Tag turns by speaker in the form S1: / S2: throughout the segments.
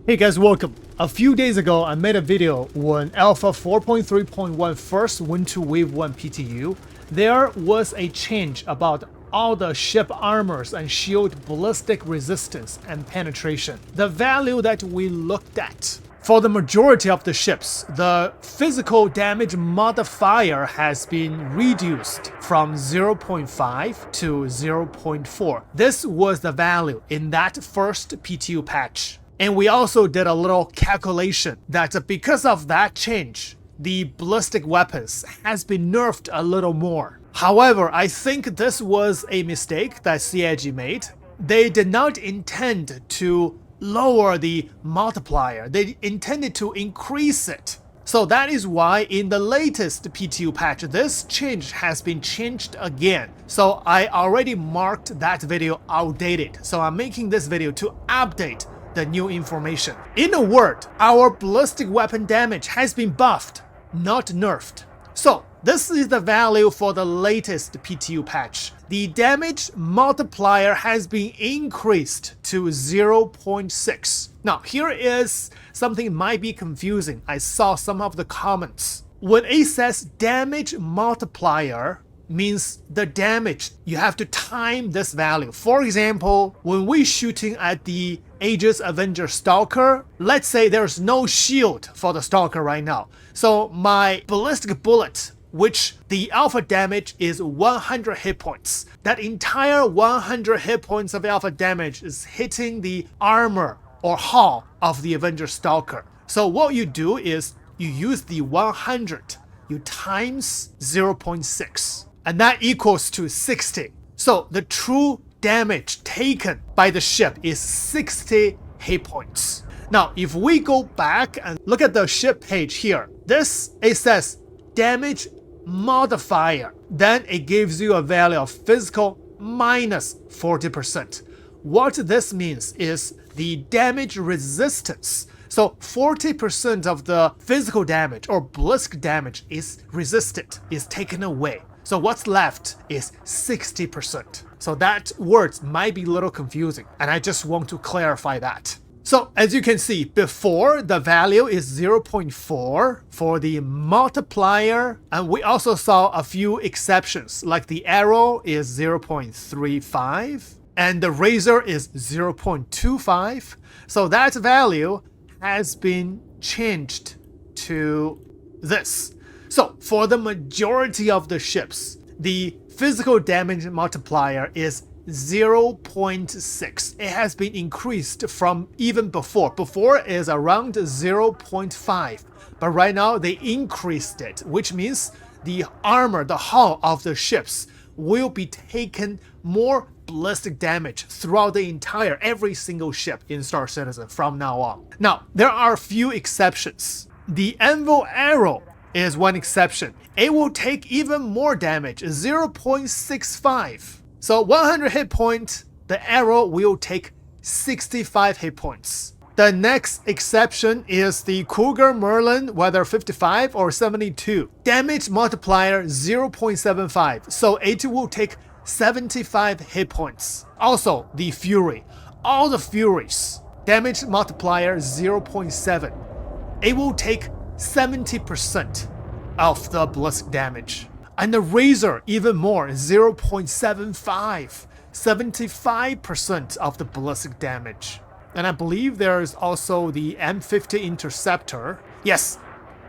S1: Hey guys, welcome. A few days ago, I made a video when Alpha 4.3.1 first went to Wave 1 PTU. There was a change about all the ship armors and shield ballistic resistance and penetration, the value that we looked at. For the majority of the ships, the physical damage modifier has been reduced from 0.5 to 0.4. This was the value in that first PTU patch. And we also did a little calculation that because of that change, the ballistic weapons has been nerfed a little more. However, I think this was a mistake that CIG made. They did not intend to lower the multiplier. They intended to increase it. So that is why in the latest PTU patch, this change has been changed again. So I already marked that video outdated. So I'm making this video to update the new information. In a word, our ballistic weapon damage has been buffed, not nerfed. So this is the value for the latest PTU patch. The damage multiplier has been increased to 0.6. Now here is something might be confusing. I saw some of the comments. When it says damage multiplier, means the damage, you have to time this value. For example, when we're shooting at the Aegis Avenger Stalker, let's say there's no shield for the Stalker right now. So my ballistic bullet, which the alpha damage is 100 hit points. That entire 100 hit points of alpha damage is hitting the armor or hull of the Avenger Stalker. So what you do is you use the 100, you times 0.6. And that equals to 60. So the true damage taken by the ship is 60 hit points. Now, if we go back and look at the ship page here, it says damage modifier. Then it gives you a value of physical minus 40%. What this means is the damage resistance. So 40% of the physical damage or ballistic damage is resisted, is taken away. So what's left is 60%. So that words might be a little confusing, and I just want to clarify that. So as you can see, before the value is 0.4 for the multiplier, and we also saw a few exceptions, like the arrow is 0.35 and the razor is 0.25. So that value has been changed to this. So for the majority of the ships, the physical damage multiplier is 0.6. It has been increased from even before. Before is around 0.5, but right now they increased it, which means the armor, the hull of the ships will be taking more ballistic damage throughout the entire, every single ship in Star Citizen from now on. Now, there are a few exceptions. The Anvil Arrow is one exception. It will take even more damage, 0.65. So 100 hit points, the arrow will take 65 hit points. The next exception is the Cougar Merlin, whether 55 or 72. Damage multiplier 0.75, so it will take 75 hit points. Also, the Fury. All the Furies, damage multiplier 0.7. It will take 70% of the ballistic damage. And the Razor even more, 0.75, 75% of the ballistic damage. And I believe there is also the M50 Interceptor. Yes,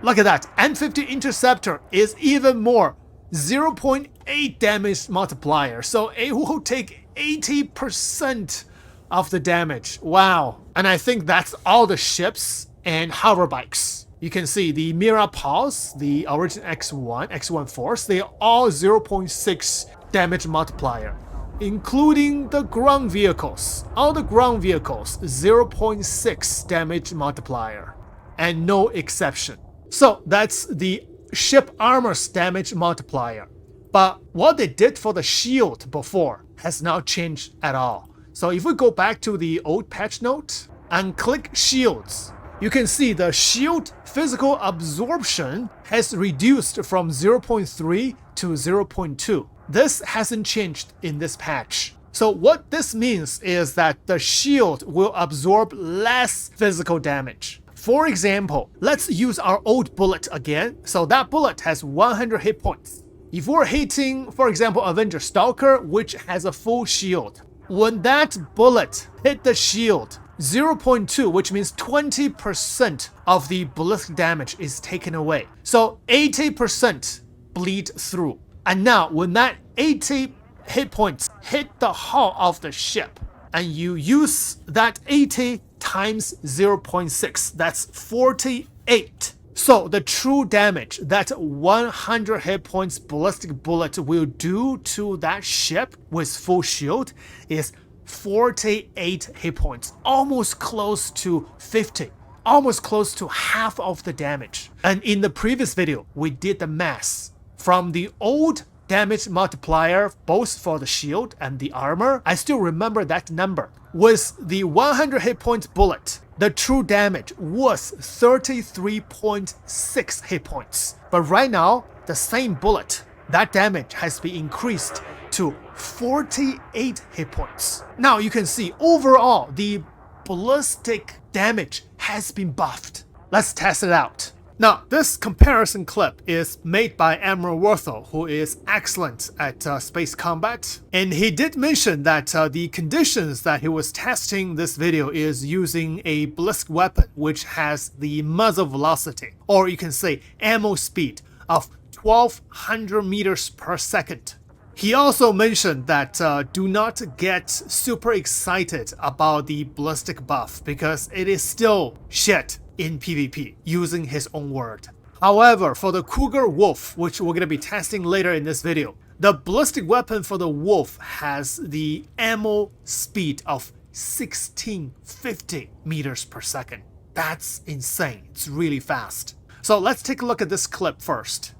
S1: look at that. M50 Interceptor is even more, 0.8 damage multiplier. So it will take 80% of the damage. Wow. And I think that's all the ships and hover bikes. You can see the Mira Pulse, the Origin X1 Force, they are all 0.6 damage multiplier, including the ground vehicles. All the ground vehicles, 0.6 damage multiplier, and no exception. So that's the ship armor's damage multiplier. But what they did for the shield before has not changed at all. So if we go back to the old patch note and click shields, you can see the shield physical absorption has reduced from 0.3 to 0.2. This hasn't changed in this patch. So what this means is that the shield will absorb less physical damage. For example, let's use our old bullet again. So that bullet has 100 hit points. If we're hitting, for example, Avenger Stalker, which has a full shield, when that bullet hit the shield, 0.2, which means 20% of the ballistic damage is taken away. So 80% bleed through. And now when that 80 hit points hit the hull of the ship, and you use that 80 times 0.6, that's 48. So the true damage that 100 hit points ballistic bullet will do to that ship with full shield is 48 hit points, almost close to 50, almost close to half of the damage. And in the previous video, we did the math. From the old damage multiplier, both for the shield and the armor, I still remember that number. With the 100 hit point bullet, the true damage was 33.6 hit points. But right now, the same bullet, that damage has been increased to 48 hit points. Now you can see overall the ballistic damage has been buffed. Let's test it out. Now, this comparison clip is made by Admiral Werthel, who is excellent at space combat. And he did mention that the conditions that he was testing this video is using a ballistic weapon which has the muzzle velocity, or you can say ammo speed, of 1200 meters per second. He also mentioned that do not get super excited about the ballistic buff because it is still shit in PvP, using his own word. However, for the Cougar Wolf, which we're going to be testing later in this video, the ballistic weapon for the Wolf has the ammo speed of 1650 meters per second. That's insane. It's really fast. So let's take a look at this clip first.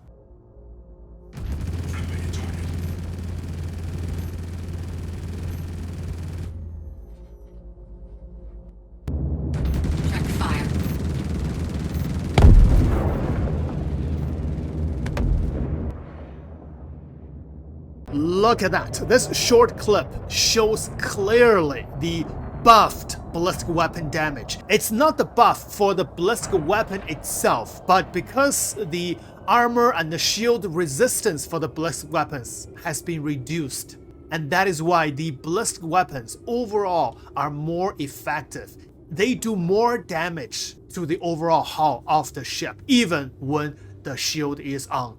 S1: Look at that. This short clip shows clearly the buffed ballistic weapon damage. It's not the buff for the ballistic weapon itself, but because the armor and the shield resistance for the ballistic weapons has been reduced. And that is why the ballistic weapons overall are more effective. They do more damage to the overall hull of the ship, even when the shield is on.